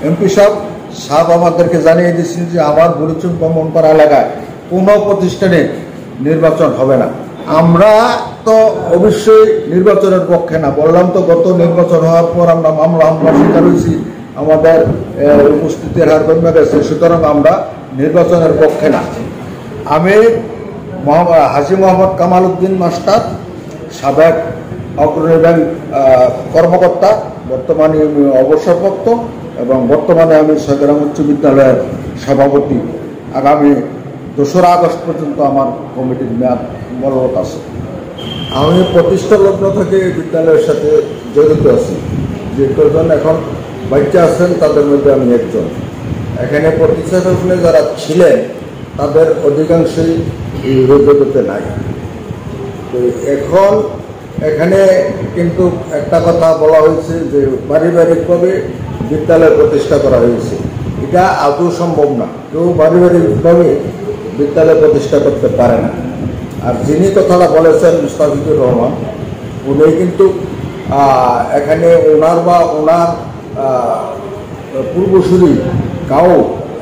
MP সাহেব আমাদেরকে জানিয়ে দিয়েছেন যে আমার বুড়িচুং ব্রাহ্মণপাড়া এলাকায় কোনো প্রতিষ্ঠানে নির্বাচন হবে না। আমরা তো অবশ্যই নির্বাচনের পক্ষে না, বললাম তো গত নির্বাচন হওয়ার পর আমরা হামলার শিকার হয়েছি, আমাদের উপস্থিতির হার কমে গেছে, সুতরাং আমরা নির্বাচনের পক্ষে না। আমি হাজী মোহাম্মদ কামাল উদ্দিন মাস্টার, সাবেক অগ্রণী ব্যাংক কর্মকর্তা, বর্তমানে অবসরপ্রাপ্ত এবং বর্তমানে আমি সৈয়দরাম উচ্চ বিদ্যালয়ের সভাপতি। আগামী 2রা আগস্ট পর্যন্ত আমার কমিটির মেয়াদ বলবৎ আছে। আমি প্রতিষ্ঠা লগ্ন থেকে বিদ্যালয়ের সাথে জড়িত আছি। যে কজন এখন বাচ্চা আছেন তাদের মধ্যে আমি একজন। এখানে প্রতিষ্ঠা লগ্নে যারা ছিলেন তাদের অধিকাংশই এই যোগ্যতাতে নাই। তো এখন এখানে কিন্তু একটা কথা বলা হয়েছে যে পারিবারিকভাবে বিদ্যালয় প্রতিষ্ঠা করা হয়েছে। এটা আদৌ সম্ভব না, কেউ পারিবারিকভাবে বিদ্যালয় প্রতিষ্ঠা করতে পারে না। আর যিনি কথাটা বলেছেন মুস্তাফিজুর রহমান, উনি কিন্তু এখানে ওনার বা ওনার পূর্বসূরি কাউ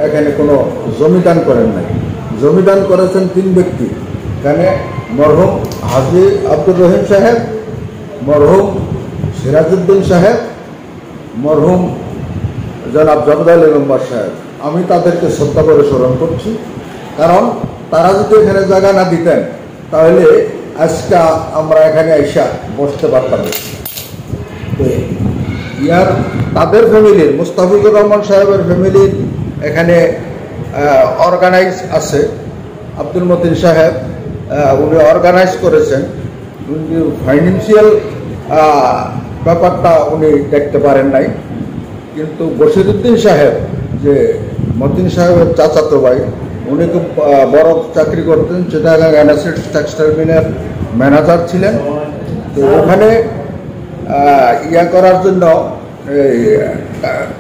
এখানে কোনো জমিদান করেন নাই। জমিদান করেছেন 3 ব্যক্তি। এখানে মরহুম হাজী আব্দুর রহিম সাহেব, মরহুম সিরাজউদ্দিন সাহেব, মরহুম জনাব জাবেদ আলী মেম্বার সাহেব। আমি তাদেরকে শ্রদ্ধা করে স্মরণ করছি, কারণ তারা যদি এখানে জায়গা না দিতেন তাহলে আজকে আমরা এখানে আইসা বসতে পারতাম। তো তাদের ফ্যামিলির, মুস্তাফিজুর রহমান সাহেবের ফ্যামিলির এখানে অর্গানাইজ আছে। আব্দুল মতিন সাহেব উনি অর্গানাইজ করেছেন, ফাইন্যান্সিয়াল ব্যাপারটা উনি দেখতে পারেন নাই। কিন্তু বশিরউদ্দিন সাহেব, যে মতিন সাহেবের চাচাতো ভাই, উনি খুব বড় চাকরি করতেন, চিটাগাং অ্যানাসিড টেক্সটাইল মিলের ম্যানেজার ছিলেন। তো ওখানে করার জন্য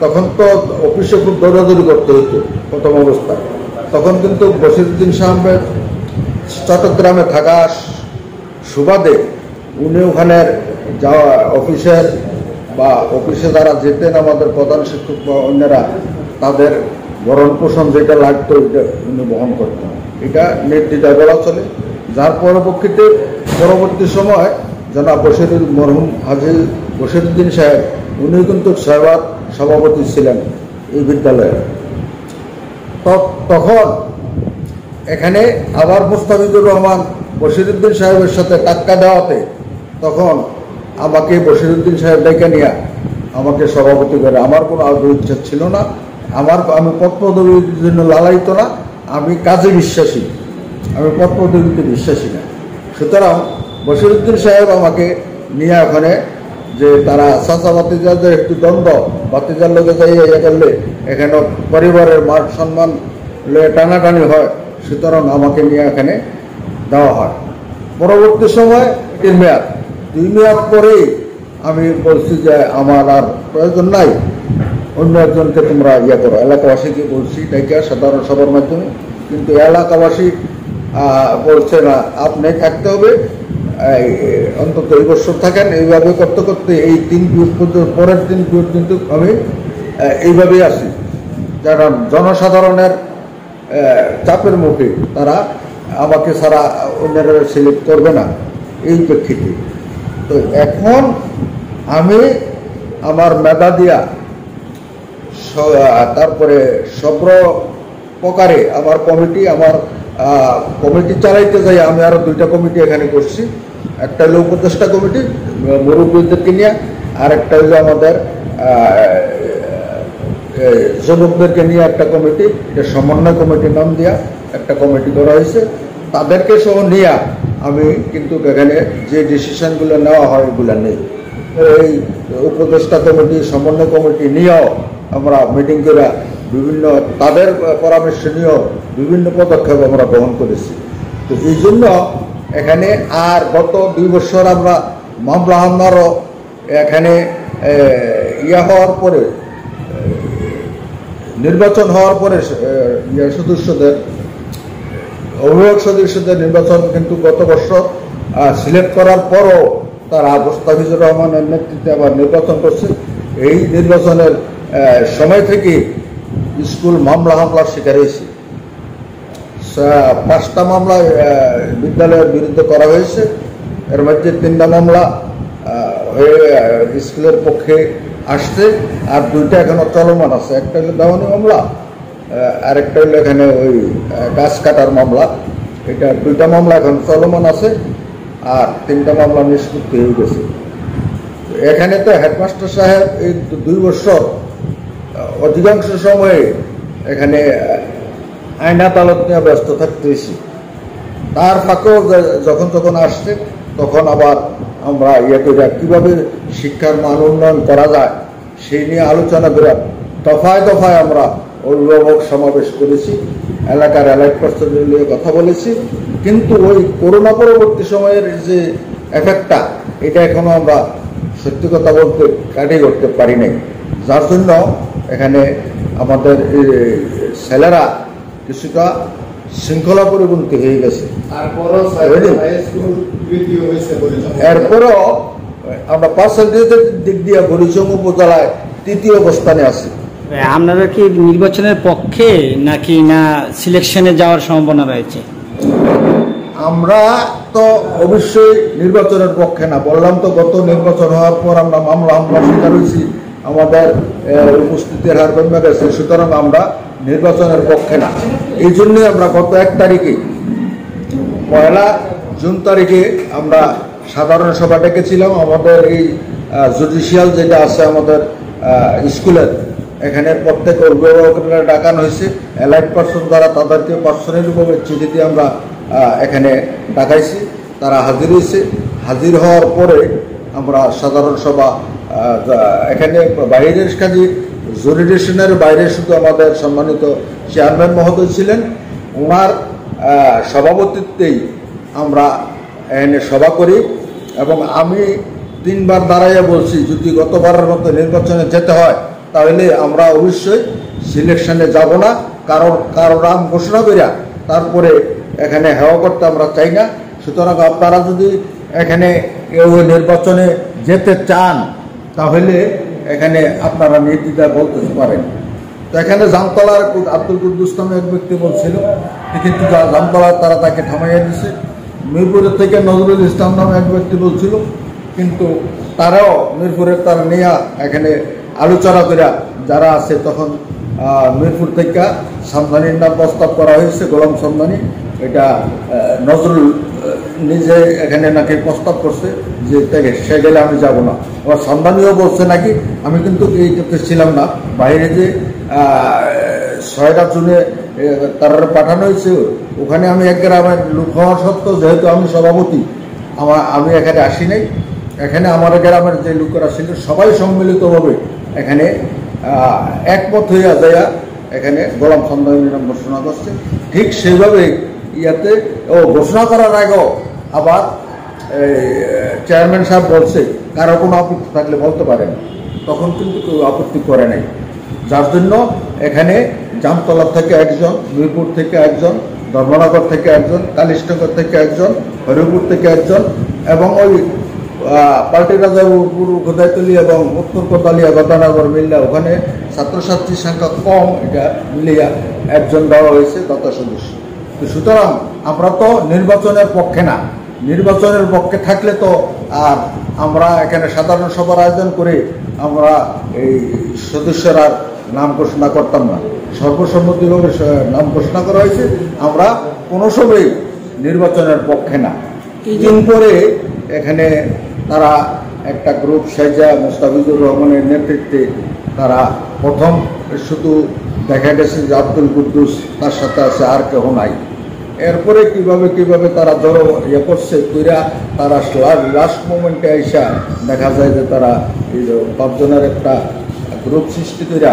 তখন তো অফিসে খুব দৌড়াদৌড়ি করতে হতো প্রথম অবস্থায়। তখন কিন্তু বশিরউদ্দিন সাহেবের চট্টগ্রামে থাকা সুবাদে উনি ওখানের যাওয়া অফিসের বা অফিসে যারা যেতেন আমাদের প্রধান শিক্ষক বা অন্যরা, তাদের ভরণ পোষণ যেটা লাগতো ওইটা উনি বহন করতেন। এটা নির্দ্বিধায় বলা চলে। যার পরবর্তী সময় জনাব মরহুম হাজী বশিরউদ্দিন সাহেব, উনি কিন্তু সভাপতি ছিলেন এই বিদ্যালয়ে। তখন এখানে আবার মুস্তাফিজুর রহমান বশিরউদ্দিন সাহেবের সাথে টাক্কা দেওয়াতে তখন আমাকে বশিরউদ্দিন সাহেব ডেকে নিয়ে আমাকে সভাপতি করে। আমার কোনো আগ্রহ ইচ্ছা ছিল না, আমি পদ পদবীর জন্য লালায়িত না, আমি কাজে বিশ্বাসী, আমি পদ পদবীতে বিশ্বাসী না। সুতরাং বশিরউদ্দিন সাহেব আমাকে নিয়ে ওখানে, যে তারা চাচা বাতিজাদের একটু দ্বন্দ্ব, বাতিজার লোকে যাইয়া করলে এখানে পরিবারের মান সম্মান টানাটানি হয়, সুতরাং আমাকে নিয়ে এখানে দেওয়া হয়। পরবর্তী সময় 2 মেয়াদ পরেই আমি বলছি যে আমার আর প্রয়োজন নাই, অন্য একজনকে তোমরা করো। এলাকাবাসীকে বলছি ডেকে সাধারণ সভার মাধ্যমে, কিন্তু এলাকাবাসী বলছে না, আপনি থাকতে হবে, অন্তত এই বছর থাকেন। এইভাবে করতে করতে এই 3 পিরিয়ড পর্যন্ত, পরের 3 পিরিয়ড কিন্তু আমি এইভাবেই আছি। যারা জনসাধারণের চাপের মুখে তারা আমাকে ছাড়া অন্যরা সিলেক্ট করবে না, এই প্রেক্ষিতে। তো এখন আমি আমার মেধা দিয়া, তারপরে সব প্রকারে আমার কমিটি চালাইতে যাই। আমি আরো 2টা কমিটি এখানে করছি। একটা হলো উপদেষ্টা কমিটি মুরব্বীদেরকে নিয়ে, আর একটা হলো আমাদের যুবকদেরকে নিয়ে একটা কমিটি, এটা সমন্বয় কমিটির নাম দিয়া একটা কমিটি করা হয়েছে। তাদেরকে সহ নিয়ে আমি কিন্তু এখানে যে ডিসিশনগুলো নেওয়া হয় এগুলো নেই। এই উপদেষ্টা কমিটি, সমন্বয় কমিটি নিয়েও আমরা মিটিং করে বিভিন্ন তাদের পরামর্শ নিয়েও বিভিন্ন পদক্ষেপ আমরা গ্রহণ করেছি। তো এই জন্য এখানে আর গত 2 বছর আমরা মামলা হামলারও এখানে হওয়ার পরে, নির্বাচন হওয়ার পরে সদস্যদের, অভিভাবক সদস্যদের নির্বাচন কিন্তু গত বছর সিলেক্ট করার পরও তারা মুস্তাফিজুর রহমানের নেতৃত্বে আবার নির্বাচন করছে। এই নির্বাচনের সময় থেকে স্কুল হামলার শিকার হয়েছে। 5টা মামলা বিদ্যালয়ের বিরুদ্ধে করা হয়েছে, এর মধ্যে 3টা মামলা হয়ে স্কুলের পক্ষে আসছে, আর 2টা এখনো চলমান আছে। একটা হলো দেওয়ানি মামলা, আরেকটা হলো এখানে ওই গাছ কাটার মামলা। এটা 2টা মামলা এখন চলমান আছে, আর 3টা মামলা নিষ্পত্তি হয়ে গেছে। এখানে তো হেডমাস্টার সাহেব এই 2 বছর অধিকাংশ সময়ে এখানে আইন আদালত নিয়ে ব্যস্ত থাকতেছি। তার ফাঁকেও যখন আসছে তখন আবার আমরা কীভাবে শিক্ষার মান উন্নয়ন করা যায় সেই নিয়ে আলোচনা করে দফায় দফায় আমরা অভিভাবক সমাবেশ করেছি, এলাকার এলাইট পার্সনের নিয়ে কথা বলেছি। কিন্তু ওই করোনা পরবর্তী সময়ের যে এফেক্টটা, এটা এখনো আমরা সত্যি কথা বলতে কাটিয়ে করতে পারি নাই, যার জন্য এখানে আমাদের ছেলেরা কিছুটা শৃঙ্খলা পরিপন্থী হয়ে গেছে। এরপরও আমরা পার্সেন্টেজের দিক দিয়ে বরিশাল উপজেলায় 3য় অবস্থানে আছি। আপনারা কি নির্বাচনের পক্ষে নাকি না সিলেকশনে যাওয়ার সম্ভাবনা রয়েছে? আমরা তো অবশ্যই নির্বাচনের পক্ষে না, বললাম তো গত নির্বাচন হওয়ার পর আমরা হামলার শিকার হয়েছি, আমাদের উপস্থিতির হার কমে গেছে। সুতরাং আমরা নির্বাচনের পক্ষে না। এই জন্যই আমরা গত 1 তারিখে 1 জুন তারিখে আমরা সাধারণ সভা ডেকেছিলাম। আমাদের এই জুডিশিয়াল যেটা আছে আমাদের স্কুলের, এখানে প্রত্যেক অভিভাবকরা ডাকানো হয়েছে। এলাইট পার্সন দ্বারা তাদেরকে পার্সোনালিভাবে চিঠি দিয়ে আমরা এখানে ডাকাইছি, তারা হাজির হয়েছে। হাজির হওয়ার পরে আমরা সাধারণ সভা এখানে বাইরের কাজে জুরিডিকশনের বাইরে শুধু আমাদের সম্মানিত চেয়ারম্যান মহোদয় ছিলেন, ওনার সভাপতিত্বেই আমরা এখানে সভা করি। এবং আমি 3 বার দাঁড়াইয়া বলছি, যদি গতবারের মতো নির্বাচনে যেতে হয় তাহলে আমরা অবশ্যই সিলেকশনে যাব না, কারো নাম ঘোষণা করিয়া তারপরে এখানে হেওয়া করতে আমরা চাই না। সুতরাং আপনারা যদি এখানে নির্বাচনে যেতে চান তাহলে এখানে আপনারা নির্দ্বিধায় বলতে পারেন। তো এখানে জামতলার আব্দুল কুদ্দুস নামে এক ব্যক্তি বলছিল, কিন্তু জামতলার তারা তাকে থামাইয়া দিছে। মিরপুরের থেকে নজরুল ইসলাম নামে এক ব্যক্তি বলছিল, কিন্তু তারাও মিরপুরের তারা নিয়ে এখানে আলোচনা করে যারা আছে, তখন মিরপুর থেকে সামদানির নাম প্রস্তাব করা হয়েছে, গোলাম সামদানি। এটা নজরুল নিজে এখানে নাকি প্রস্তাব করছে যে সে গেলে আমি যাব না। আবার সামদানিও বলছে নাকি, আমি কিন্তু এইটাতে ছিলাম না, বাইরে যে 6টা জুনে তারা পাঠানো হয়েছে, ওখানে আমি এক গ্রামের লোক হওয়া সত্ত্বেও, যেহেতু আমি সভাপতি, আমি এখানে আসি নাই। এখানে আমার গ্রামের যে লোকেরা ছিল সবাই সম্মিলিতভাবে এখানে একমত হইয়া যাইয়া এখানে গোলাম সামদানির নাম ঘোষণা করছে। ঠিক সেইভাবে ঘোষণা করার আগেও আবার চেয়ারম্যান সাহেব বলছে কারো কোনো আপত্তি থাকলে বলতে পারেন, তখন কিন্তু কেউ আপত্তি করে নাই। যার জন্য এখানে জামতলা থেকে একজন, মিরপুর থেকে একজন, ধর্মনগর থেকে একজন, কালিশনগর থেকে একজন, হরিপুর থেকে একজন, এবং ওই পাল্টি রাজাপুর গোদাইতলি এবং উত্তর কোতালিয়া গদানগর মিল্লা ওখানে ছাত্রছাত্রীর সংখ্যা কম, এটা মিলিয়া একজন দেওয়া হয়েছে দাতা সদস্য। তো সুতরাং আমরা তো নির্বাচনের পক্ষে না, নির্বাচনের পক্ষে থাকলে তো আর আমরা এখানে সাধারণ সভার আয়োজন করে আমরা এই সদস্যরা নাম ঘোষণা করতাম না। সর্বসম্মতিভাবে নাম ঘোষণা করা হয়েছে, আমরা কোনো সময় নির্বাচনের পক্ষে না। দিন পরে এখানে তারা একটা গ্রুপ সাইজা মুস্তাফিজুর রহমানের নেতৃত্বে তারা প্রথম শুধু দেখা গেছে যে আব্দুল কুদ্দুস তার সাথে আছে, আর কেউ নাই। এরপরে কিভাবে তারা জড়ো করছে কইরা, তারা লাস্ট মোমেন্টে আইসা দেখা যায় যে তারা এই 5 জনের একটা গ্রুপ সৃষ্টি কইরা,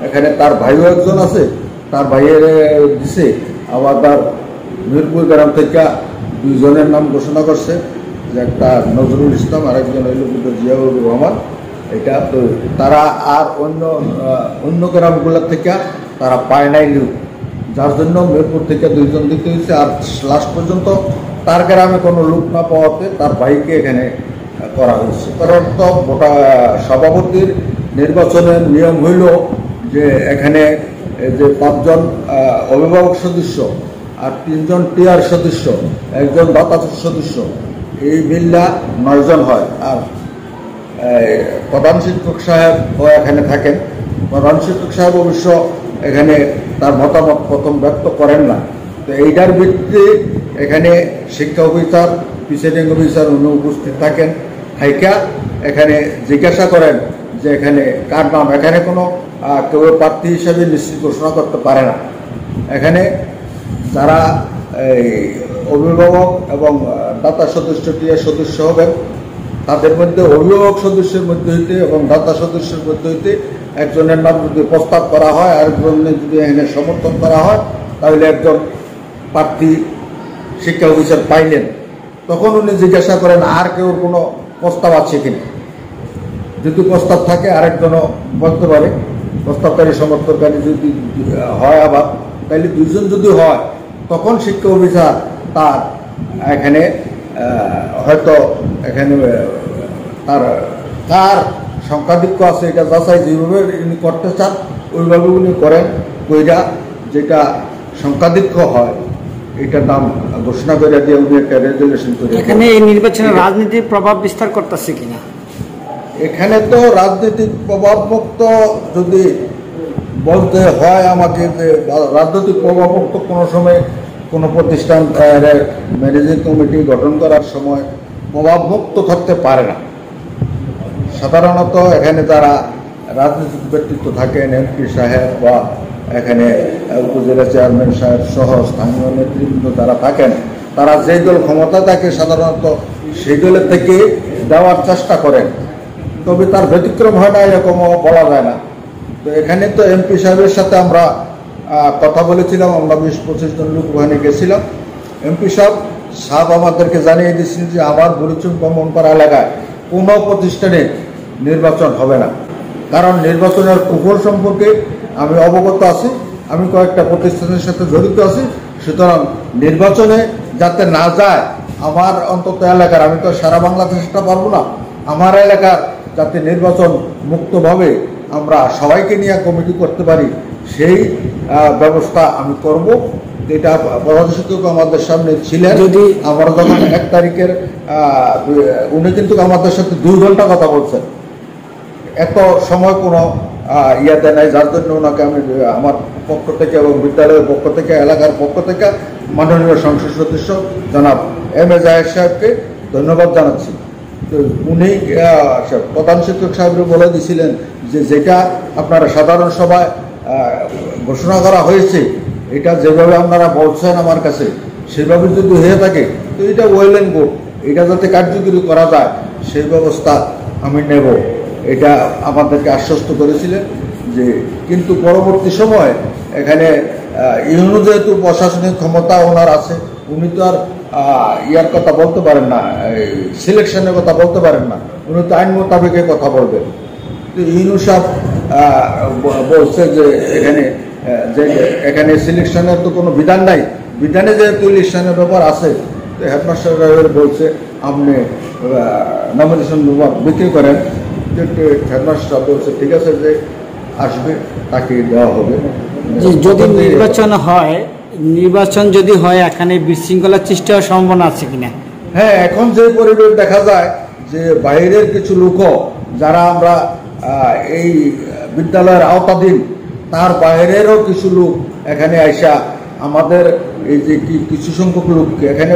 এখানে তার ভাইও একজন আছে, তার ভাইয়ের দিছে, আবার তার মিরপুর গ্রাম থেকে 2 জনের নাম ঘোষণা করছে, যে একটা নজরুল ইসলাম আর একজন হইল জিয়াউর রহমান। এটা তো তারা আর অন্য গ্রামগুলোর থেকে তারা পায় নাই লোক, যার জন্য মিরপুর থেকে 2 জন দিতে হয়েছে। আর লাস্ট পর্যন্ত তার গ্রামে কোনো লোক না পাওয়াতে তার ভাইকে এখানে করা হয়েছে। কারণ তো সভাপতির নির্বাচনের নিয়ম হইল যে এখানে যে 5 জন অভিভাবক সদস্য আর 3 জন টিআর সদস্য, 1 জন দাতা সদস্য, এই মিল্লা 9 জন হয়। আর প্রধান শিক্ষক সাহেব এখানে থাকেন। প্রধান শিক্ষক সাহেব অবশ্য এখানে তার মতামত প্রথম ব্যক্ত করেন না। তো এইটার ভিত্তিতে এখানে শিক্ষা অফিসার, প্রিসাইডিং অফিসার উনি উপস্থিত থাকেন, থাইকা এখানে জিজ্ঞাসা করেন যে এখানে কার নাম। এখানে কোনো কেউ প্রার্থী হিসেবে নিশ্চিত ঘোষণা করতে পারে না। এখানে যারা অভিভাবক এবং দাতা সদস্য, টিআর সদস্য হবেন, তাদের মধ্যে অভিভাবক সদস্যের মধ্যে হইতে এবং দাতা সদস্যের মধ্যে হইতে একজনের নাম যদি প্রস্তাব করা হয়, আরেকজনের যদি এখানে সমর্থন করা হয়, তাহলে একজন প্রার্থী শিক্ষা অফিসার পাইলেন। তখন উনি জিজ্ঞাসা করেন আর কেউ কোনো প্রস্তাব আছে কিনা। যদি প্রস্তাব থাকে আরেকজনও বলতে পারে, প্রস্তাবকারী সমর্থনকারী যদি হয় আবার, তাহলে 2 জন যদি হয়, তখন শিক্ষা অফিসার তার এখানে হয়তো এখানে তার সংখ্যাধিক্য আছে এটা যাচাই যেভাবে উনি করতে চান ওইভাবে উনি করেন। কইরা যেটা সংখ্যাধিক্য হয় এটার নাম ঘোষণা করে দিয়ে উনি একটা রেজুলেশন করে। এখানে এই নির্বাচনের রাজনীতির প্রভাব বিস্তার করতেছে কিনা? এখানে তো রাজনৈতিক প্রভাবমুক্ত যদি বলতে হয় আমাকে, যে রাজনৈতিক প্রভাবমুক্ত কোনো সময় কোনো প্রতিষ্ঠান ম্যানেজিং কমিটি গঠন করার সময় প্রভাবমুক্ত থাকতে পারে না। সাধারণত এখানে যারা রাজনৈতিক ব্যক্তিত্ব থাকেন, এমপি সাহেব বা এখানে উপজেলা চেয়ারম্যান সাহেব সহ স্থানীয় নেতৃবৃন্দ যারা থাকেন, তারা যে দল ক্ষমতা থাকে সাধারণত সেই দলের থেকে দেওয়ার চেষ্টা করেন। তবে তার ব্যতিক্রম হয় না এরকমও বলা যায় না। তো এখানে তো এমপি সাহেবের সাথে আমরা কথা বলেছিলাম, আমরা 20-25 জন লোক ওখানে গেছিলাম। এমপি সাহেব আমাদেরকে জানিয়ে দিচ্ছেন যে আমার বুড়িচুং ব্রাহ্মণপাড়া এলাকায় কোনো প্রতিষ্ঠানে নির্বাচন হবে না, কারণ নির্বাচনের কুফল সম্পর্কে আমি অবগত আছি, আমি কয়েকটা প্রতিষ্ঠানের সাথে জড়িত আছি। সুতরাং নির্বাচনে যাতে না যায় আমার অন্তত এলাকার, আমি তো সারা বাংলাদেশটা পারবো না, আমার এলাকার যাতে নির্বাচন মুক্তভাবে আমরা সবাইকে নিয়ে কমিটি করতে পারি সেই ব্যবস্থা আমি করব। এটা প্রধান শিক্ষক আমাদের সামনে ছিলেন। যদি আমরা যখন 1 তারিখের উনি কিন্তু আমাদের সাথে 2 ঘন্টা কথা বলছেন, এত সময় কোনো ইয়াতে নাই, যার জন্য ওনাকে আমি আমার পক্ষ থেকে এবং বিদ্যালয়ের পক্ষ থেকে, এলাকার পক্ষ থেকে মাননীয় সংসদ সদস্য জনাব এম এ জাহের সাহেবকে ধন্যবাদ জানাচ্ছি। তো উনি প্রধান শিক্ষক সাহেবকে বলে দিয়েছিলেন যে যেটা আপনারা সাধারণ সভায় ঘোষণা করা হয়েছে, এটা যেভাবে আপনারা বলছেন আমার কাছে সেভাবে যদি হয়ে থাকে তো এটা ওয়েল অ্যান্ড গুড, এটা যাতে কার্যকরী করা যায় সেই ব্যবস্থা আমি নেব, এটা আমাদেরকে আশ্বস্ত করেছিলেন। যে কিন্তু পরবর্তী সময় এখানে ইউনো যেহেতু প্রশাসনিক ক্ষমতা ওনার আছে, উনি তো আর ইয়ার কথা বলতে পারেন না, সিলেকশনের কথা বলতে পারেন না, উনি তো আইন মোতাবেকের কথা বলবেন। তো ইউনো সাহেব বলছে যে এখানে সিলেকশনের তো কোনো বিধান নাই, বিধানে যেহেতু ইলেকশনের ব্যাপার আছে, তো হেডমাস্টার বলছে আপনি নমিনেশন বিক্রি করেন। হেডমাস্টার বলছে ঠিক আছে, যে আসবে তাকে দেওয়া হবে। যদি নির্বাচন হয়, নির্বাচন যদি হয় এখানে বিশৃঙ্খলার সৃষ্টি হওয়ার সম্ভাবনা আছে কিনা? হ্যাঁ, এখন যে পরিবেশ দেখা যায় যে বাইরের কিছু লোকও যারা আমরা এই বিদ্যালয়ের আওতাধীন, তার বাইরেরও কিছু লোক এখানে আইসা আমাদের এই যে কিছু সংখ্যক লোককে এখানে,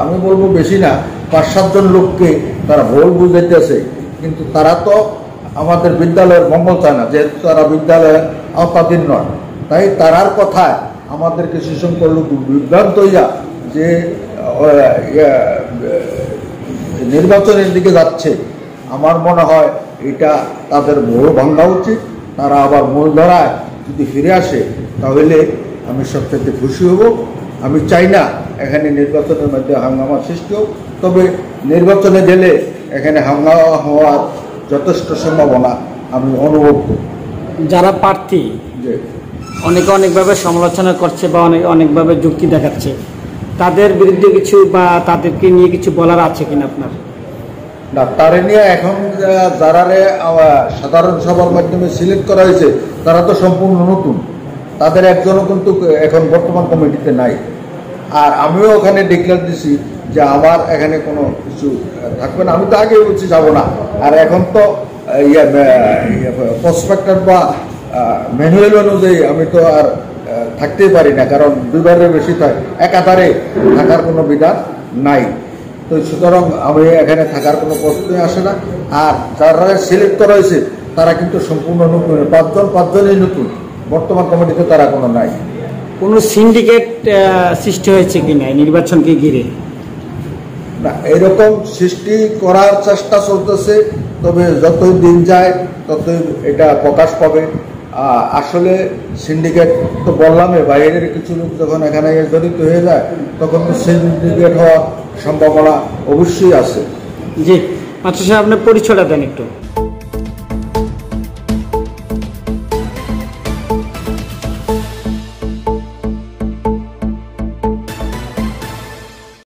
আমি বলবো বেশি না, 5-7 জন লোককে তারা ভুল বুঝাইতেছে। কিন্তু তারা তো আমাদের বিদ্যালয়ের মঙ্গল চায় না, যেহেতু তারা বিদ্যালয়ের আওতাধীন নয়। তাই তারার কথায় আমাদের কিছু সংখ্যক লোক বিভ্রান্ত হইয়া যে নির্বাচনের দিকে যাচ্ছে, আমার মনে হয় এটা তাদের ভুল ভাঙা উচিত। তারা আবার মূল ধরায় যদি ফিরে আসে তাহলে আমি সবচেয়ে খুশি হব। আমি চাই না এখানে নির্বাচনের মধ্যে হাঙ্গামা সৃষ্টি হোক, তবে নির্বাচনে গেলে এখানে হাঙ্গামা হওয়ার যথেষ্ট সম্ভাবনা আমি অনুভব করি। যারা প্রার্থী যে অনেকে অনেকভাবে সমালোচনা করছে বা অনেকভাবে যুক্তি দেখাচ্ছে, তাদের বিরুদ্ধে কিছু বা তাদেরকে নিয়ে কিছু বলার আছে কিনা আপনার? না, তারে নিয়ে এখন যারারে সাধারণ সভার মাধ্যমে সিলেক্ট করা হয়েছে তারা তো সম্পূর্ণ নতুন, তাদের একজনও কিন্তু এখন বর্তমান কমিটিতে নাই। আর আমিও ওখানে ডিক্লেয়ার দিছি যে আমার এখানে কোনো কিছু থাকবে না। আমি তো আগে বলছি যাব না, আর এখন তো প্রসপেক্টার বা ম্যানুয়াল অনুযায়ী আমি তো আর থাকতেই পারি না, কারণ দুইবারের বেশি একাধারে থাকার কোনো বিধান নাই। তো সুতরাং আমি এখানে থাকার কোনো প্রশ্নই আসে না। আর যারা সিলেক্ট করা হয়েছে তারা কিন্তু সম্পূর্ণ নতুন, পাঁচজনই নতুন, বর্তমান কমিটিতে তারা কোনো নাই। কোনো সিন্ডিকেট সৃষ্টি হয়েছে কিনা নির্বাচনকে ঘিরে? না, এরকম সৃষ্টি করার চেষ্টা চলতেছে, তবে যতই দিন যায় ততই এটা প্রকাশ পাবে। আসলে সিন্ডিকেট তো বললামই, বাইরের কিছু লোক যখন এখানে জড়িত হয়ে যায় তখন তো সিন্ডিকেট হওয়ার সম্ভাবনা অবশ্যই আছে। জি, মাত্র সাহেব আপনার পরিচয়টা দেন একটু।